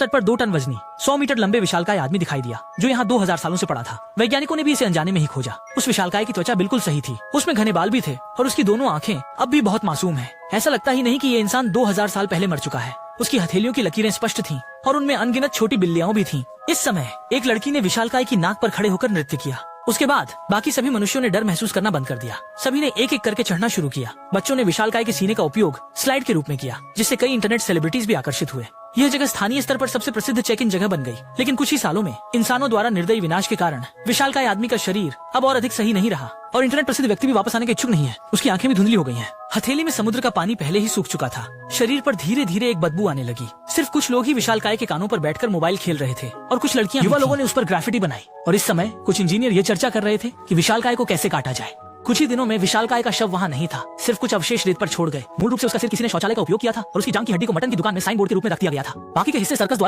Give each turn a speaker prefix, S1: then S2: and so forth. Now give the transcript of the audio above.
S1: तट पर 2 टन वजनी 100 मीटर लंबे विशालकाय आदमी दिखाई दिया, जो यहाँ 2000 सालों से पड़ा था। वैज्ञानिकों ने भी इसे अनजाने में ही खोजा। उस विशालकाय की त्वचा बिल्कुल सही थी, उसमें घने बाल भी थे और उसकी दोनों आंखें अब भी बहुत मासूम है। ऐसा लगता ही नहीं कि ये इंसान 2000 साल पहले मर चुका है। उसकी हथेलियों की लकीरें स्पष्ट थीं और उनमें अनगिनत छोटी बिल्लियां भी थीं। इस समय एक लड़की ने विशालकाय की नाक पर खड़े होकर नृत्य किया। उसके बाद बाकी सभी मनुष्यों ने डर महसूस करना बंद कर दिया। सभी ने एक एक करके चढ़ना शुरू किया। बच्चों ने विशालकाय के सीने का उपयोग स्लाइड के रूप में किया, जिससे कई इंटरनेट सेलिब्रिटीज भी आकर्षित हुए। यह जगह स्थानीय स्तर पर सबसे प्रसिद्ध चेक इन जगह बन गई। लेकिन कुछ ही सालों में इंसानों द्वारा निर्दयी विनाश के कारण विशालकाय आदमी का शरीर अब और अधिक सही नहीं रहा और इंटरनेट प्रसिद्ध व्यक्ति भी वापस आने के इच्छुक नहीं है। उसकी आंखें भी धुंधली हो गई हैं। हथेली में समुद्र का पानी पहले ही सूख चुका था। शरीर पर धीरे धीरे एक बदबू आने लगी। सिर्फ कुछ लोग ही विशालकाय के कानों पर बैठकर मोबाइल खेल रहे थे और कुछ लड़कियां युवा लोगों ने उस पर ग्राफिटी बनाई। और इस समय कुछ इंजीनियर ये चर्चा कर रहे थे कि विशालकाय को कैसे काटा जाए। कुछ ही दिनों में विशालकाय का शव वहाँ नहीं था, सिर्फ कुछ अवशेष रेत पर छोड़ गए। मूल रूप से उसका सिर किसी ने शौचालय का उपयोग किया था और उसकी जांघ की हड्डी को मटन की दुकान में साइन बोर्ड के रूप में रख दिया गया था। बाकी के हिस्से सर्कस द्वारा